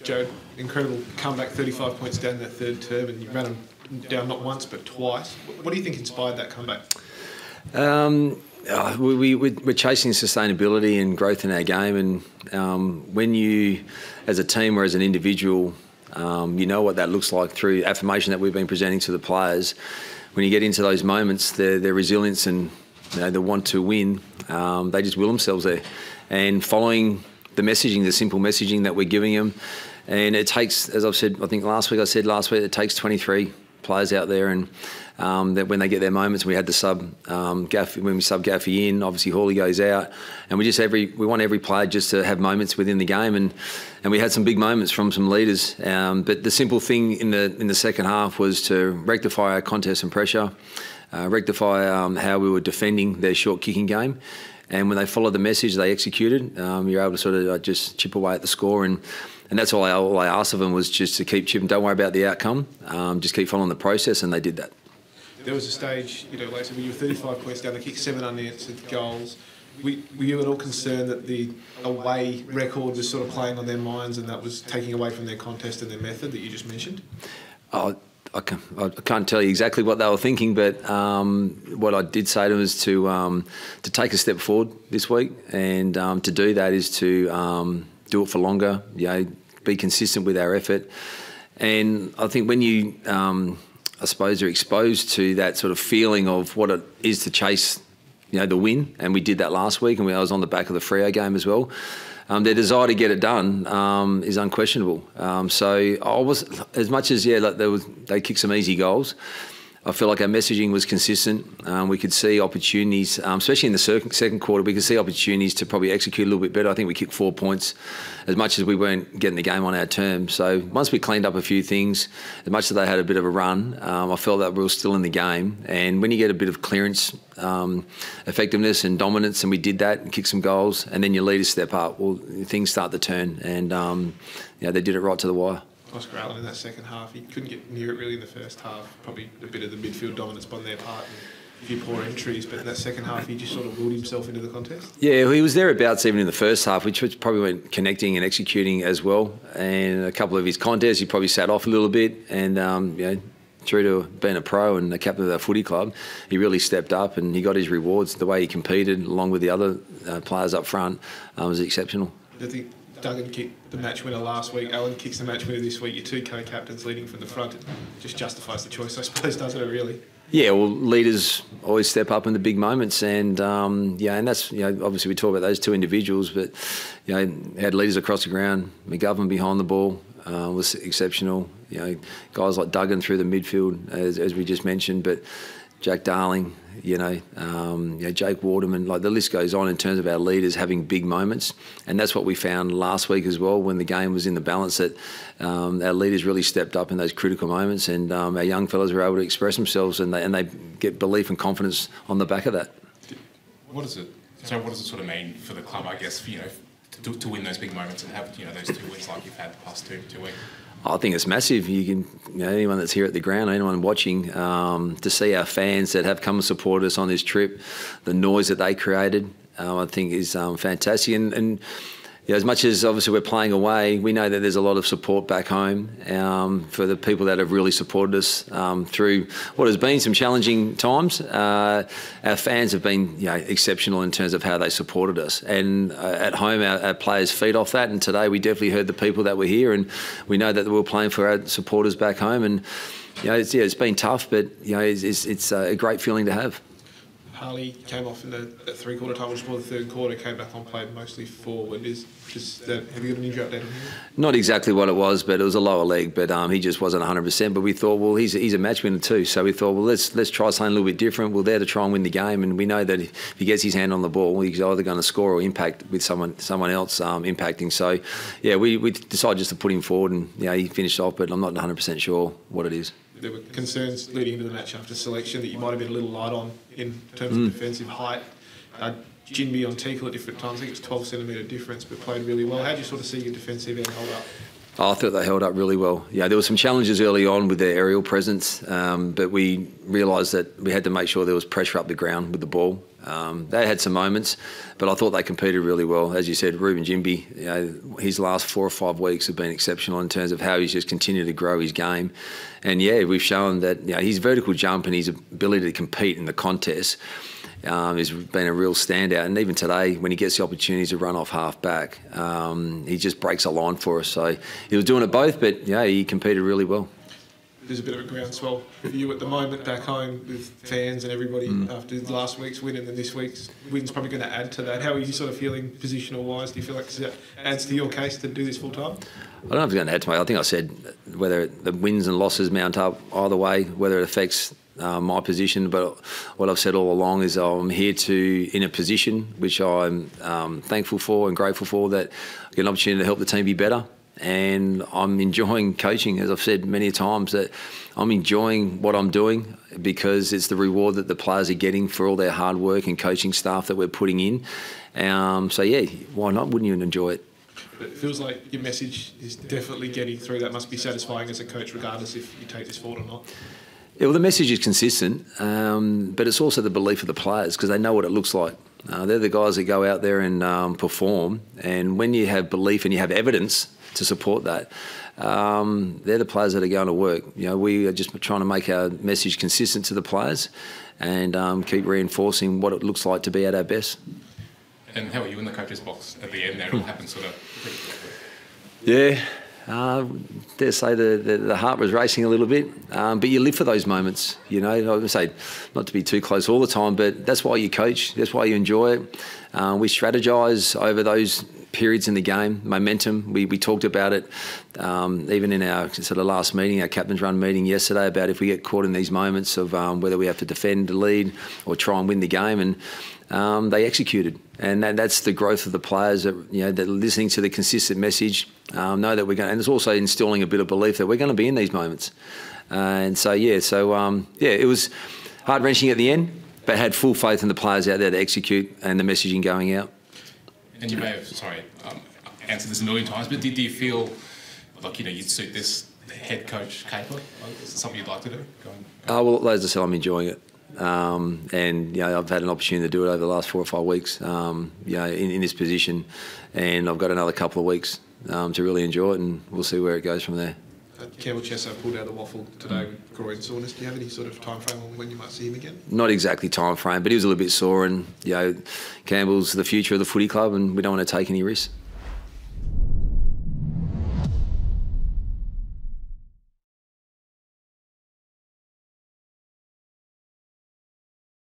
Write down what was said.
Jarrad, incredible comeback, 35 points down in that third term, and you ran them down not once but twice. What do you think inspired that comeback? We're chasing sustainability and growth in our game, and when you, as a team or as an individual, you know what that looks like through affirmation that we've been presenting to the players. When you get into those moments, their resilience and the want to win, they just will themselves there. And following the messaging, the simple messaging that we're giving them, and it takes, as I've said, I think last week, it takes 23 players out there, and that when they get their moments, we had the when we sub Gaffy in, obviously Hawley goes out, and we want every player just to have moments within the game, and we had some big moments from some leaders. But the simple thing in the second half was to rectify our contest and pressure, rectify how we were defending their short kicking game. And when they followed the message, they executed. You're able to sort of just chip away at the score, and that's all I asked of them, was just to keep chipping. Don't worry about the outcome. Just keep following the process, and they did that. There was a stage, later when you were 35 points down, they kicked 7 unanswered goals. Were you at all concerned that the away record was sort of playing on their minds, and that was taking away from their contest and their method that you just mentioned? I can't tell you exactly what they were thinking, but what I did say to them is to take a step forward this week, and to do that is to do it for longer. Be consistent with our effort, and I think when you, I suppose, are exposed to that sort of feeling of what it is to chase, the win, and we did that last week, and I was on the back of the Freo game as well. Their desire to get it done is unquestionable. So I was, as much as they kicked some easy goals, I feel like our messaging was consistent. We could see opportunities, especially in the second quarter, we could see opportunities to probably execute a little bit better. I think we kicked 4 points, as much as we weren't getting the game on our terms. So once we cleaned up a few things, as much as they had a bit of a run, I felt that we were still in the game. And when you get a bit of clearance, effectiveness and dominance, and we did that and kicked some goals, and then your leaders step up, well, things start to turn, and they did it right to the wire. Oscar Allen in that second half, he couldn't get near it really in the first half. Probably a bit of the midfield dominance on their part and a few poor entries, but in that second half he just sort of willed himself into the contest. Yeah, he was thereabouts even in the first half, which probably went connecting and executing as well. And a couple of his contests, he probably sat off a little bit, and true to being a pro and the captain of our footy club, he really stepped up and he got his rewards. The way he competed, along with the other players up front, was exceptional. I think Duggan kicked the match winner last week, Allen kicks the match winner this week, your two co-captains leading from the front. It just justifies the choice, I suppose, doesn't it, really? Yeah, well, leaders always step up in the big moments, and and that's, obviously we talk about those two individuals, but had leaders across the ground. McGovern behind the ball was exceptional. Guys like Duggan through the midfield, as we just mentioned, but Jack Darling, Jake Waterman, the list goes on in terms of our leaders having big moments. And that's what we found last week as well, when the game was in the balance, that our leaders really stepped up in those critical moments, and our young fellas were able to express themselves, and they get belief and confidence on the back of that. What does it sort of mean for the club, I guess, to win those big moments and have, those 2 wins like you've had the past two weeks? I think it's massive. You can, anyone that's here at the ground, anyone watching, to see our fans that have come and supported us on this trip, the noise that they created, I think is fantastic. And as much as obviously we're playing away, we know that there's a lot of support back home for the people that have really supported us through what has been some challenging times. Our fans have been exceptional in terms of how they supported us, and at home our players feed off that. And today we definitely heard the people that were here, and we know that we're playing for our supporters back home. And it's been tough, but it's a great feeling to have. Harley came off in the three-quarter time, just before the third quarter, came back on, played mostly forward. Have you got an injury update on him? Not exactly what it was, but it was a lower leg, but he just wasn't 100%. But we thought, well, he's a match winner too, so we thought, well, let's try something a little bit different. We're there to try and win the game, and we know that if he gets his hand on the ball, he's either going to score or impact with someone else impacting. So, we decided just to put him forward, and he finished off, but I'm not 100% sure what it is. There were concerns leading into the match after selection that you might have been a little light on in terms of defensive height. Jinby on Teakle at different times, I think it was 12 centimetre difference, but played really well. How do you sort of see your defensive end hold up? I thought they held up really well. Yeah, there were some challenges early on with their aerial presence, but we realised that we had to make sure there was pressure up the ground with the ball. They had some moments, but I thought they competed really well. As you said, Ruben Jimby, his last 4 or 5 weeks have been exceptional in terms of how he's just continued to grow his game. And yeah, we've shown that his vertical jump and his ability to compete in the contest has been a real standout. And even today, when he gets the opportunity to run off half back, he just breaks a line for us. So he was doing it both, but yeah, he competed really well. There's a bit of a groundswell for you at the moment back home with fans and everybody after last week's win, and then this week's win's probably going to add to that. How are you sort of feeling positional-wise? Do you feel like that adds to your case to do this full-time? I don't know if it's going to add to me. I think I said whether the wins and losses mount up either way, whether it affects my position, but what I've said all along is I'm here in a position which I'm thankful for and grateful for, that I get an opportunity to help the team be better. And I'm enjoying coaching, as I've said many times, that I'm enjoying what I'm doing because it's the reward that the players are getting for all their hard work and coaching staff that we're putting in. So yeah, why not? Wouldn't you enjoy it? But it feels like your message is definitely getting through. That must be satisfying as a coach, regardless if you take this forward or not. Yeah, well, the message is consistent, but it's also the belief of the players, because they know what it looks like. They're the guys that go out there and perform, and when you have belief and you have evidence to support that, they're the players that are going to work. We are just trying to make our message consistent to the players and keep reinforcing what it looks like to be at our best. And how are you in the coach's box at the end there? It all happened sort of pretty quickly. Yeah. Dare say the heart was racing a little bit, but you live for those moments. I would say not to be too close all the time, but that's why you coach. That's why you enjoy it. We strategise over those periods in the game, momentum. We talked about it even in our sort of last meeting, our captain's run meeting yesterday, about if we get caught in these moments of whether we have to defend the lead or try and win the game, and they executed. And that's the growth of the players that that listening to the consistent message, know that we're going. And it's also instilling a bit of belief that we're going to be in these moments. And so it was heart wrenching at the end, but had full faith in the players out there to execute and the messaging going out. And you may have answered this a million times, but did you feel like you'd suit this head coach caper? Is it something you'd like to do? Well, as I said, I'm enjoying it. And I've had an opportunity to do it over the last 4 or 5 weeks, in this position, and I've got another couple of weeks to really enjoy it, and we'll see where it goes from there. Campbell Chesso pulled out the waffle today with groin soreness. Do you have any sort of time frame on when you might see him again? Not exactly time frame, but he was a little bit sore, and Campbell's the future of the footy club, and we don't want to take any risks.